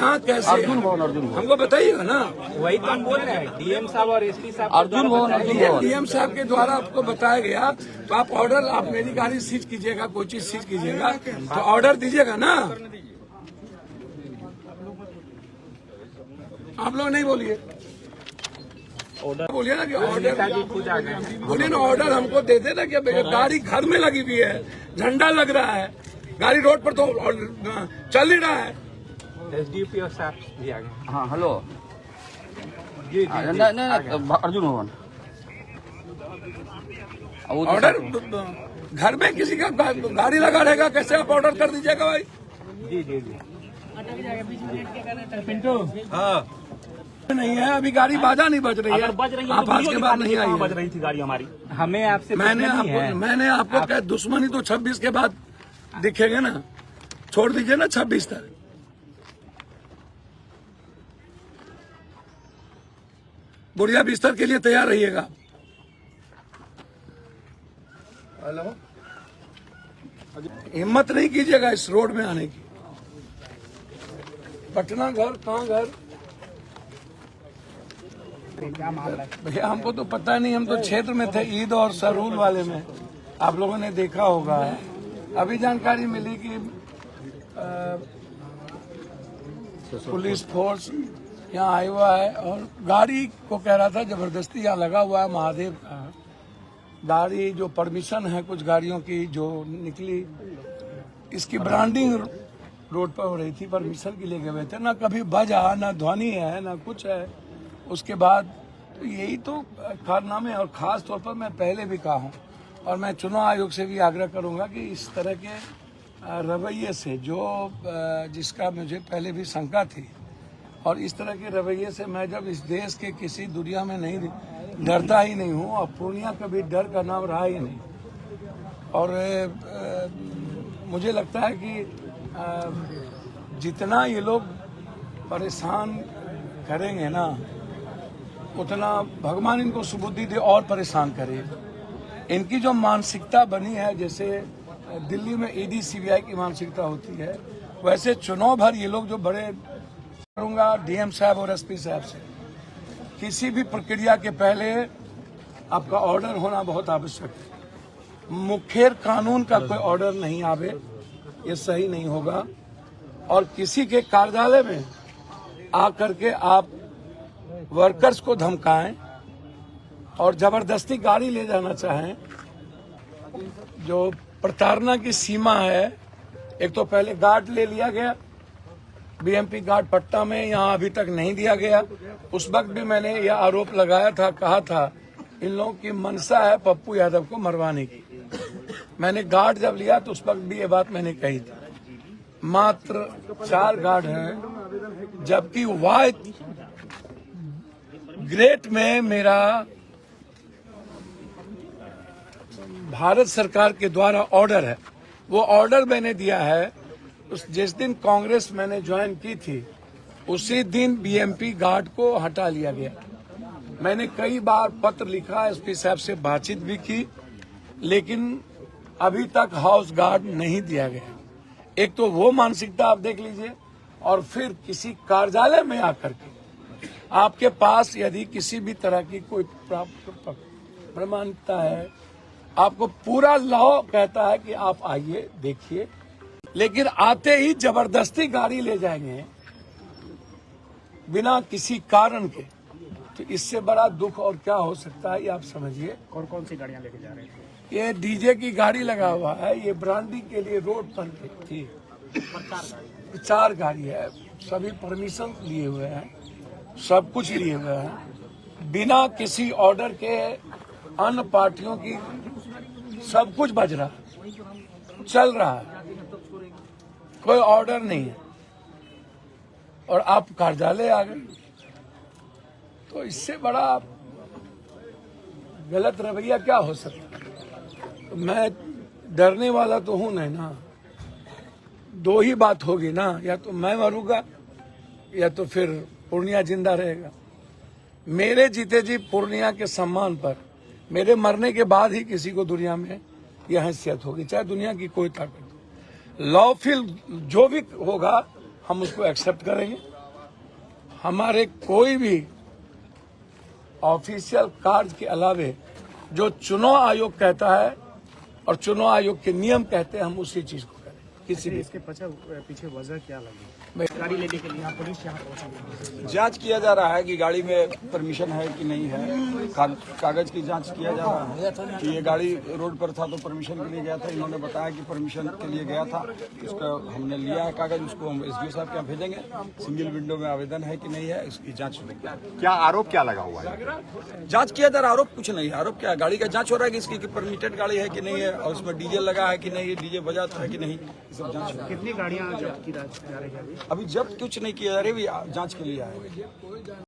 कहाँ कैसे? अर्जुन भवन हमको बताइएगा ना। वही तो हम बोल रहे हैं, डीएम साहब और एसपी साहब अर्जुन भवन डीएम साहब के द्वारा आपको बताया गया, तो आप ऑर्डर, आप मेरी गाड़ी सीज कीजिएगा, कोई चीज सीज कीजिएगा तो ऑर्डर दीजिएगा ना। आप लोग नहीं बोलिए, बोलिए ना कि ऑर्डर, बोलिए ना ऑर्डर हमको दे देना कि गाड़ी घर में लगी हुई है, झंडा लग रहा है, गाड़ी रोड पर तो चल ही रहा है। एसडीपी और साहब भी आ गए। हाँ हेलो, जी नहीं अर्जुन भवन ऑर्डर घर में किसी का गाड़ी लगा रहेगा, कैसे आप ऑर्डर कर दीजिएगा भाई? जी जी जी। पिंटू हाँ नहीं है, अभी गाड़ी बाजा नहीं बज रही है, बज रही है आप आज के बाद नहीं आई बज है। रही थी गाड़ी हमारी। हमें आपसे मैंने आपको क्या दुश्मनी तो 26 के बाद दिखेगा ना, छोड़ दीजिए ना 26 तक। बुढ़िया बिस्तर के लिए तैयार रहिएगा। हेलो, हिम्मत नहीं कीजिएगा इस रोड में आने की। पटना घर, कहाँ घर भैया, हमको तो पता नहीं, हम तो क्षेत्र में थे, ईद और सरूल वाले में, आप लोगों ने देखा होगा। अभी जानकारी मिली कि पुलिस फोर्स यहाँ आया हुआ है और गाड़ी को कह रहा था जबरदस्ती यहाँ लगा हुआ है महादेव का। गाड़ी जो परमिशन है कुछ गाड़ियों की जो निकली, इसकी ब्रांडिंग रोड पर हो रही थी, परमिशन के लिए गए हुए थे, ना कभी बजा, ना ध्वनि है, ना कुछ है। उसके बाद तो यही तो कारनामे, और खास तौर पर मैं पहले भी कहा हूँ और मैं चुनाव आयोग से भी आग्रह करूंगा कि इस तरह के रवैये से, जो जिसका मुझे पहले भी शंका थी, और इस तरह के रवैये से मैं जब इस देश के किसी दुनिया में नहीं डरता ही नहीं हूँ, और पूर्णिया कभी डर का नाम रहा ही नहीं। और मुझे लगता है कि जितना ये लोग परेशान करेंगे ना, उतना भगवान इनको सुबुद्धि दे और परेशान करे। इनकी जो मानसिकता बनी है, जैसे दिल्ली में ईडी सीबीआई की मानसिकता होती है, वैसे चुनाव भर ये लोग जो बड़े, करूंगा डीएम साहब और एसपी साहब से, किसी भी प्रक्रिया के पहले आपका ऑर्डर होना बहुत आवश्यक है। मुखेर कानून का कोई ऑर्डर नहीं आवे, ये सही नहीं होगा। और किसी के कार्यालय में आकर के आप वर्कर्स को धमकाएं और जबरदस्ती गाड़ी ले जाना चाहें, जो प्रताड़ना की सीमा है। एक तो पहले गार्ड ले लिया गया, बीएमपी गार्ड पट्टा में, यहाँ अभी तक नहीं दिया गया। उस वक्त भी मैंने यह आरोप लगाया था, कहा था इन लोगों की मनसा है पप्पू यादव को मरवाने की। मैंने गार्ड जब लिया तो उस वक्त भी ये बात मैंने कही थी। मात्र 4 गार्ड हैं, जबकि वाई ग्रेट में मेरा भारत सरकार के द्वारा ऑर्डर है, वो ऑर्डर मैंने दिया है। जिस दिन कांग्रेस मैंने ज्वाइन की थी, उसी दिन बीएमपी गार्ड को हटा लिया गया। मैंने कई बार पत्र लिखा, एसपी साहब से बातचीत भी की, लेकिन अभी तक हाउस गार्ड नहीं दिया गया। एक तो वो मानसिकता आप देख लीजिए, और फिर किसी कार्यालय में आकर के आपके पास यदि किसी भी तरह की कोई प्रमाणिकता है, आपको पूरा लॉ कहता है कि आप आइए देखिए, लेकिन आते ही जबरदस्ती गाड़ी ले जाएंगे बिना किसी कारण के, तो इससे बड़ा दुख और क्या हो सकता है, ये आप समझिए। कौन कौन सी गाड़ियां लेके जा रहे थे? ये डीजे की गाड़ी लगा हुआ है, ये ब्रांडिंग के लिए रोड पर थी। 4 गाड़ी है, सभी परमिशन लिए हुए हैं, सब कुछ लिए हुए हैं, बिना किसी ऑर्डर के अन्य पार्टियों की सब कुछ बज रहा है, चल रहा है, कोई ऑर्डर नहीं है, और आप कार्यालय आ गए। तो इससे बड़ा गलत रवैया क्या हो सकता है? तो मैं डरने वाला तो हूं नहीं ना। 2 ही बात होगी ना, या तो मैं मरूंगा या तो फिर पूर्णिया जिंदा रहेगा। मेरे जीते जी पूर्णिया के सम्मान पर मेरे मरने के बाद ही किसी को दुनिया में यह हैसियत होगी, चाहे दुनिया की कोई ताकत। लॉफुल जो भी होगा हम उसको एक्सेप्ट करेंगे। हमारे कोई भी ऑफिशियल कार्य के अलावे जो चुनाव आयोग कहता है और चुनाव आयोग के नियम कहते हैं, हम उसी चीज को करें। किसी भी इसके पीछे वजह क्या लगी? गाड़ी लेने के लिए यहाँ पुलिस यहाँ पहुंची। जांच किया जा रहा है कि गाड़ी में परमिशन है कि नहीं है। कागज की जांच किया जा रहा है कि ये गाड़ी रोड पर था तो परमिशन के लिए गया था। इन्होंने बताया कि परमिशन के लिए गया था, उसका हमने लिया है कागज, उसको हम एसडीओ साहब के यहाँ भेजेंगे। सिंगल विंडो में आवेदन है कि नहीं है, इसकी जांच होगी। क्या आरोप क्या लगा हुआ है? जांच किया जा रहा है। आरोप कुछ नहीं है। आरोप क्या है? गाड़ी का जांच हो रहा है कि इसकी परमिटेड गाड़ी है कि नहीं है, और उसमें डीजल लगा है कि नहीं, डीजे बजा है कि नहीं, ये सब जांच हो रहा है। कितनी गाड़ियाँ जब्त की जा रही है अभी? अभी जब्त कुछ नहीं किया जा रहा है, अभी जांच के लिए आए हैं।